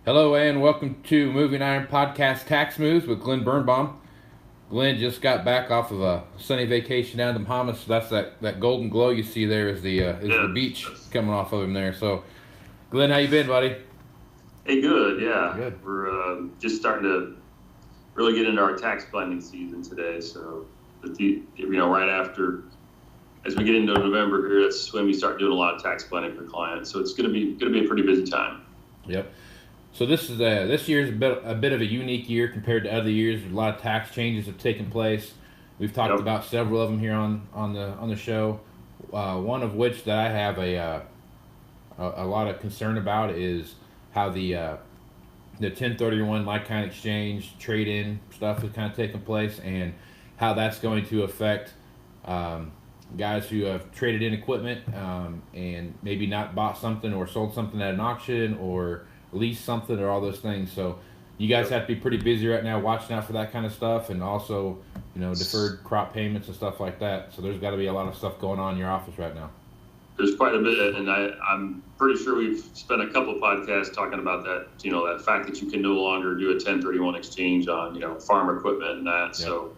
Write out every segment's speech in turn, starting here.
Hello and welcome to Moving Iron Podcast Tax Moves with Glen Birnbaum. Glenn just got back off of a sunny vacation down in the Bahamas. So that's that golden glow you see there is the Yes. beach coming off of him there. So, Glenn, how you been, buddy? Hey, good. Yeah, Good. we're just starting to really get into our tax planning season today. So, right after as we get into November here, that's when we start doing a lot of tax planning for clients. So it's gonna be a pretty busy time. Yep. So this year's a bit of a unique year compared to other years. A lot of tax changes have taken place. We've talked Yep. about several of them here on the show. One of which that I have a lot of concern about is how the 1031 like kind exchange trade in stuff is kind of taking place, and how that's going to affect um, guys who have traded in equipment and maybe not bought something or sold something at an auction or leased something or all those things. So you guys have to be pretty busy right now watching out for that kind of stuff, and also deferred crop payments and stuff like that. So there's got to be a lot of stuff going on in your office right now. There's quite a bit, and I'm pretty sure we've spent a couple podcasts talking about that. That fact that you can no longer do a 1031 exchange on farm equipment and that. Yep. So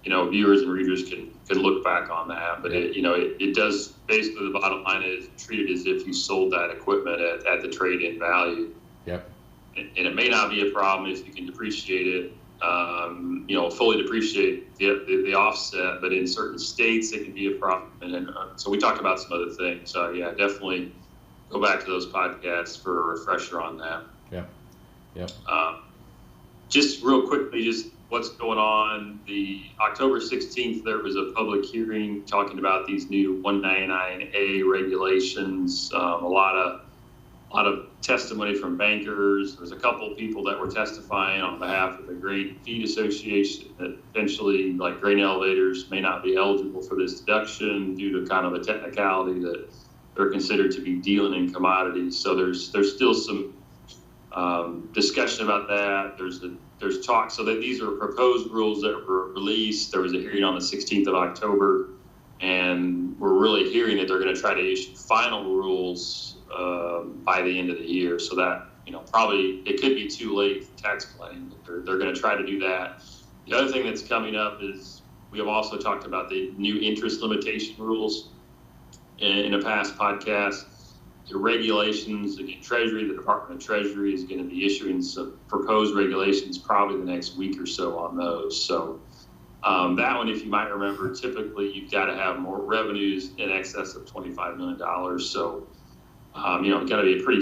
viewers and readers can look back on that, but it does basically, the bottom line is treat it as if you sold that equipment at the trade-in value. Yep. And it may not be a problem if you can depreciate it, fully depreciate the offset, but in certain states it can be a problem. And so we talked about some other things. So yeah, definitely go back to those podcasts for a refresher on that. Yep. Yep. Just real quickly, just what's going on. The October 16th, there was a public hearing talking about these new 199A regulations. A lot of testimony from bankers. There's a couple of people that were testifying on behalf of the Grain Feed Association that eventually, like grain elevators, may not be eligible for this deduction due to kind of a technicality that they're considered to be dealing in commodities. So there's still some discussion about that. There's talk. So that these are proposed rules that were released. There was a hearing on the 16th of October, and we're really hearing that they're going to try to issue final rules by the end of the year. So that probably it could be too late for tax planning. They're going to try to do that. The other thing that's coming up is we have also talked about the new interest limitation rules in a past podcast. The regulations, again, Treasury, the Department of Treasury is going to be issuing some proposed regulations probably the next week or so on those. So that one, if you might remember, typically you've got to have more revenues in excess of $25 million. So, it's got to be a pretty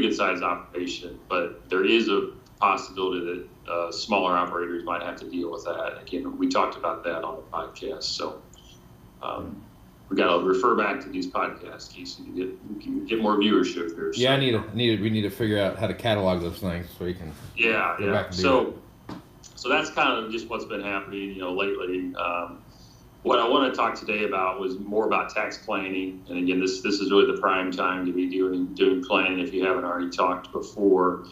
good size operation, but there is a possibility that smaller operators might have to deal with that. Again, we talked about that on the podcast. So, we got to refer back to these podcasts, Casey, to get more viewership here. Yeah, we need to figure out how to catalog those things so we can go back and do So that's kind of just what's been happening, lately. What I want to talk today about was more about tax planning, and again, this is really the prime time to be doing planning if you haven't already talked before.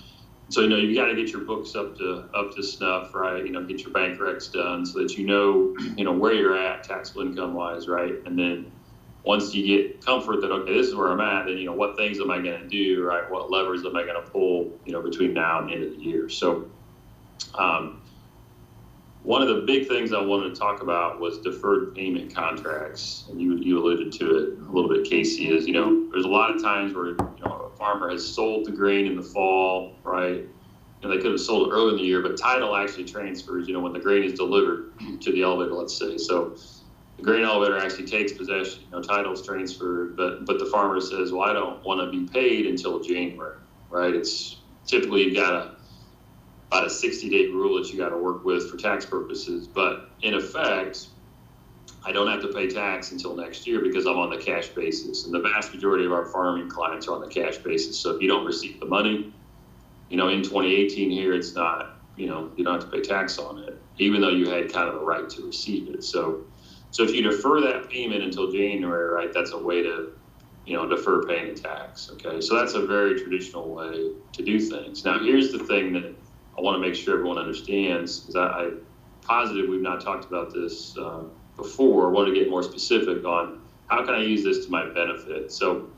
So you got to get your books up to snuff, right? Get your bank recs done so that you know where you're at taxable income wise, right? And then once you get comfort that okay, this is where I'm at, then what things am I going to do, right? What levers am I going to pull, between now and the end of the year? So, one of the big things I wanted to talk about was deferred payment contracts, and you alluded to it a little bit, Casey. Is there's a lot of times where a farmer has sold the grain in the fall, right? And they could have sold it early in the year, but title actually transfers. When the grain is delivered to the elevator, let's say. So the grain elevator actually takes possession. Title's transferred, but the farmer says, "Well, I don't want to be paid until January," right? It's typically you've got about a 60-day rule that you got to work with for tax purposes. But in effect, I don't have to pay tax until next year because I'm on the cash basis. And the vast majority of our farming clients are on the cash basis. So if you don't receive the money, in 2018 here, it's not, you don't have to pay tax on it, even though you had kind of a right to receive it. So if you defer that payment until January, right, that's a way to, defer paying the tax. Okay. So that's a very traditional way to do things. Now, here's the thing that I want to make sure everyone understands, because I'm positive we've not talked about this before. I want to get more specific on how can I use this to my benefit. So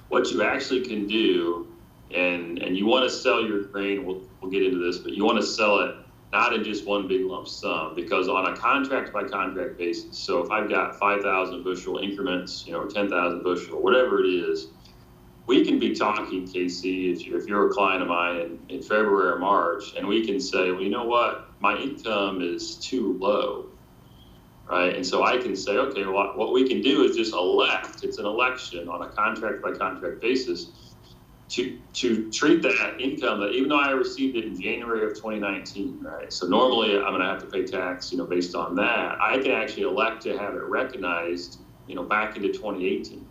what you actually can do and you want to sell your grain. We'll get into this, but you want to sell it not in just one big lump sum, because on a contract by contract basis. So if I've got 5,000 bushel increments, or 10,000 bushel, whatever it is, we can be talking, Casey, if you're a client of mine in February or March, and we can say, well, you know what, my income is too low, right? And so I can say, okay, well, what we can do is just elect. It's an election on a contract by contract basis to treat that income, that even though I received it in January of 2019, right? So normally I'm going to have to pay tax, based on that. I can actually elect to have it recognized, back into 2018.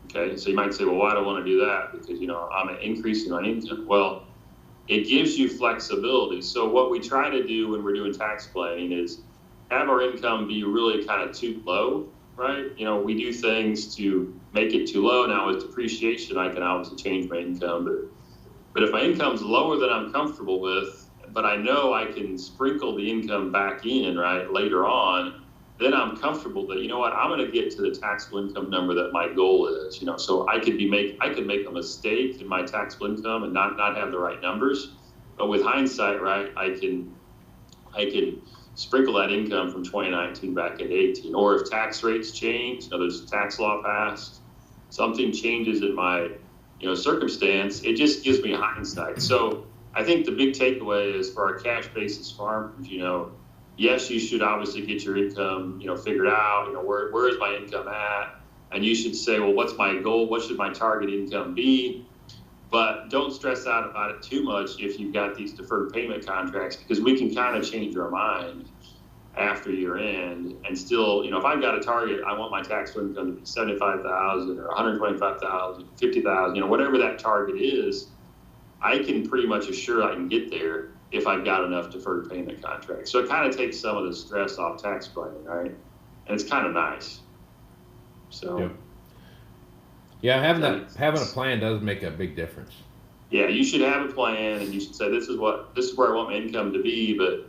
Okay, so you might say, well, why do I want to do that? Because, I'm increasing my income. Well, it gives you flexibility. So what we try to do when we're doing tax planning is have our income be really kind of too low, right? We do things to make it too low. Now with depreciation, I can obviously change my income, but if my income's lower than I'm comfortable with, but I know I can sprinkle the income back in, right, later on, then I'm comfortable that, you know what, I'm going to get to the taxable income number that my goal is, so I could make a mistake in my taxable income and not have the right numbers. But with hindsight, right, I can sprinkle that income from 2019 back into 18. Or if tax rates change, there's a tax law passed, something changes in my, circumstance, it just gives me hindsight. So I think the big takeaway is for our cash basis farmers, yes, you should obviously get your income, figured out, where is my income at? And you should say, well, what's my goal? What should my target income be? But don't stress out about it too much if you've got these deferred payment contracts, because we can kind of change our mind after year end. And still, if I've got a target, I want my taxable income to be 75,000 or 125,000, 50,000, whatever that target is, I can pretty much assure I can get there if I've got enough deferred payment contracts. So it kind of takes some of the stress off tax planning, right? And it's kind of nice. So. Yep. Yeah, having a plan does make a big difference. Yeah, you should have a plan, and you should say, this is where I want my income to be, but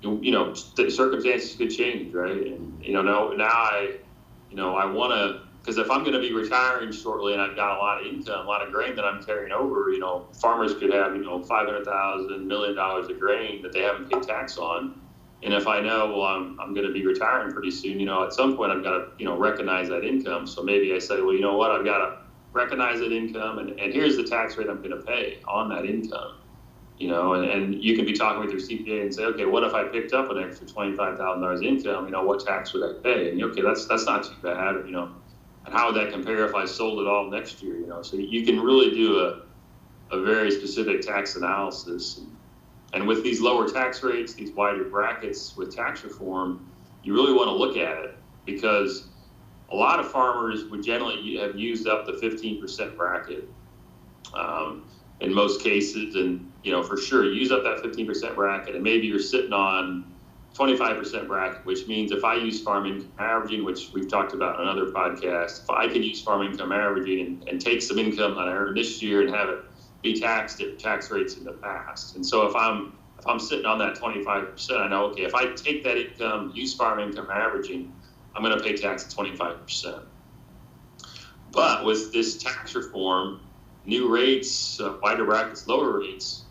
the circumstances could change, right? And now I want to, because if I'm going to be retiring shortly and I've got a lot of income, a lot of grain that I'm carrying over, farmers could have $500,000, $1 million of grain that they haven't paid tax on. And if I know, well, I'm going to be retiring pretty soon, at some point I've got to, recognize that income. So maybe I say, well, you know what, I've got to recognize that income, and here's the tax rate I'm going to pay on that income, and you can be talking with your CPA and say, okay, what if I picked up an extra $25,000 income, what tax would I pay? And okay, that's not too bad, and how would that compare if I sold it all next year, So you can really do a very specific tax analysis. And with these lower tax rates, these wider brackets with tax reform, you really want to look at it, because a lot of farmers would generally have used up the 15% bracket in most cases. And, for sure, use up that 15% bracket, and maybe you're sitting on 25% bracket, which means if I use farm income averaging, which we've talked about in another podcast, if I could use farm income averaging and take some income that I earned this year and have it be taxed at tax rates in the past. And so if I'm sitting on that 25%, I know, okay, if I take that income, use farm income averaging, I'm going to pay tax at 25%. But with this tax reform, new rates, wider brackets, lower rates,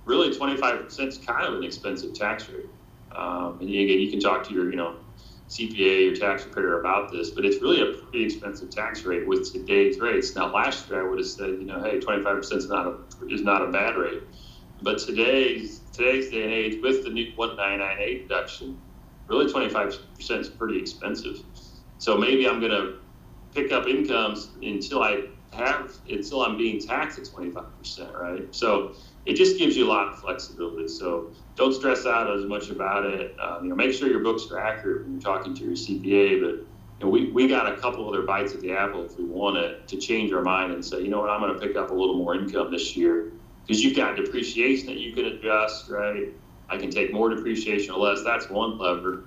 really 25% is kind of an expensive tax rate. And again, you can talk to your, CPA or tax preparer about this, but it's really a pretty expensive tax rate with today's rates. Now, last year I would have said, hey, 25% is not a bad rate. But today's day and age, with the new 199A deduction, really 25% is pretty expensive. So maybe I'm going to pick up incomes until I'm being taxed at 25%, right? So it just gives you a lot of flexibility. So don't stress out as much about it. Make sure your books are accurate when you're talking to your CPA. But we got a couple other bites at the apple if we want to change our mind and say, you know what, I'm going to pick up a little more income this year, because you've got depreciation that you can adjust, right? I can take more depreciation or less. That's one lever.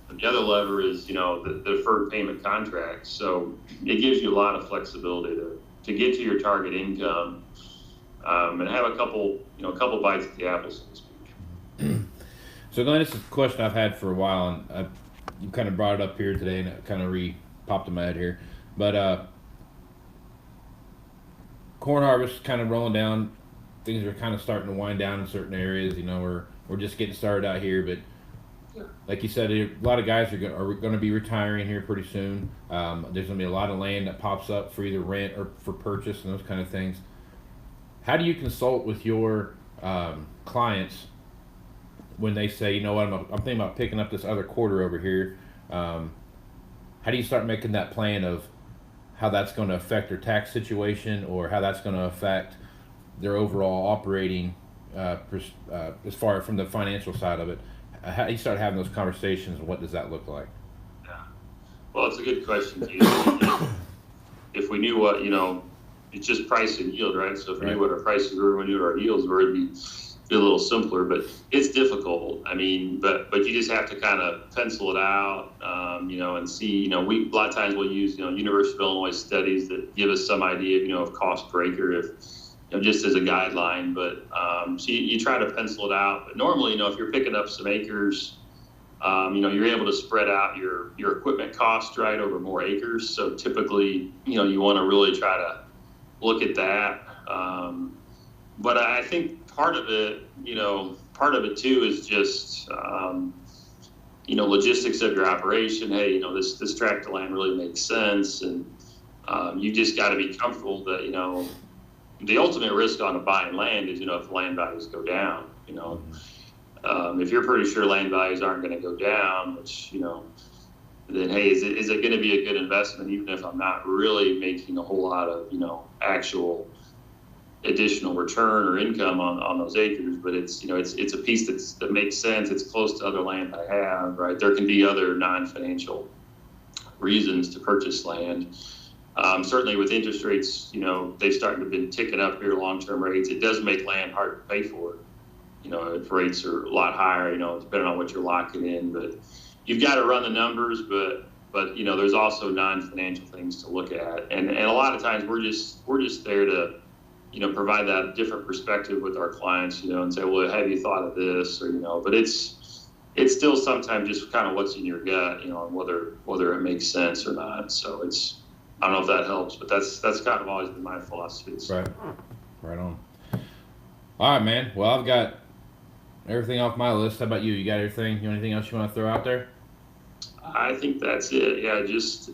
And the other lever is, the deferred payment contracts. So it gives you a lot of flexibility to get to your target income. And have a couple bites at the apple, so to speak. So Glenn, this is a question I've had for a while, and you kind of brought it up here today, and it kind of popped in my head here. But corn harvest is kind of rolling down. Things are kind of starting to wind down in certain areas. You know, we're just getting started out here, but like you said, a lot of guys are going to be retiring here pretty soon. There's going to be a lot of land that pops up for either rent or for purchase and those kind of things. How do you consult with your clients when they say, you know what, I'm thinking about picking up this other quarter over here? How do you start making that plan of how that's going to affect their tax situation, or how that's going to affect their overall operating as far from the financial side of it? How do you start having those conversations, and what does that look like? Yeah. Well, it's a good question, Keith. If we knew what, it's just price and yield, right? So if we knew what our prices were, we knew what our yields were, it'd be a little simpler, but it's difficult. I mean, but you just have to kind of pencil it out, and see, a lot of times we'll use, University of Illinois studies that give us some idea, of cost per acre, if, just as a guideline. But so you try to pencil it out. But normally, if you're picking up some acres, you're able to spread out your equipment cost, right, over more acres. So typically, you want to really try to look at that. But I think part of it too is just, logistics of your operation. Hey, this tract of land really makes sense. And you just got to be comfortable that, the ultimate risk on a buying land is, if land values go down, if you're pretty sure land values aren't going to go down, which, then, hey, is it going to be a good investment, even if I'm not really making a whole lot of, actual additional return or income on those acres, but it's a piece that makes sense. It's close to other land I have, right? There can be other non-financial reasons to purchase land. Certainly with interest rates, they've started to been ticking up here, long-term rates. It does make land hard to pay for. If rates are a lot higher, depending on what you're locking in, but you've got to run the numbers, but there's also non-financial things to look at. And a lot of times we're just there to, provide that different perspective with our clients, and say, well, have you thought of this, or, but it's still sometimes just kind of what's in your gut, and whether it makes sense or not. So I don't know if that helps, but that's kind of always been my philosophy. So. Right on. All right, man. Well, I've got everything off my list. How about you? You got everything? Anything else you want to throw out there? I think that's it. Yeah, just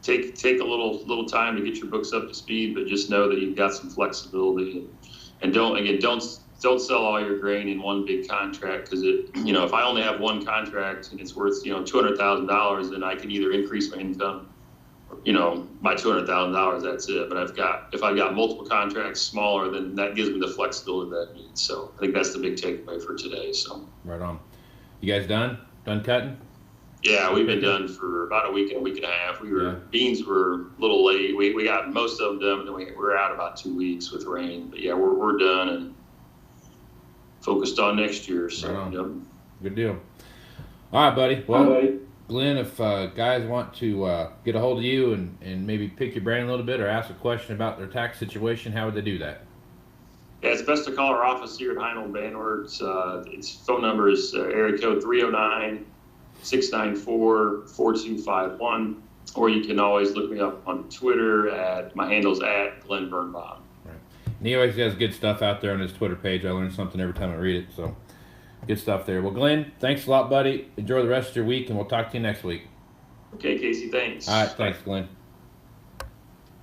take a little time to get your books up to speed, but just know that you've got some flexibility, and don't sell all your grain in one big contract, because if I only have one contract and it's worth $200,000, then I can either increase my income, by $200,000, that's it. But if I've got multiple contracts smaller, then that gives me the flexibility that I need. So I think that's the big takeaway for today. So right on. You guys done cutting? Yeah, we've been done for about a week and a half. Beans were a little late. We got most of them done, and then we're out about 2 weeks with rain. But yeah, we're done and focused on next year. So right Good deal. All right, buddy. Well, Glenn, if guys want to get a hold of you and maybe pick your brain a little bit or ask a question about their tax situation, how would they do that? Yeah, it's best to call our office here at Heinold Banworks. Its phone number is area code 309-694-4251, or you can always look me up on Twitter my handle's at Glen Birnbaum. Right. And he always has good stuff out there on his Twitter page. I learn something every time I read it, so good stuff there. Well, Glenn, thanks a lot, buddy. Enjoy the rest of your week, and we'll talk to you next week. Okay, Casey, thanks. All right, thanks, Glenn.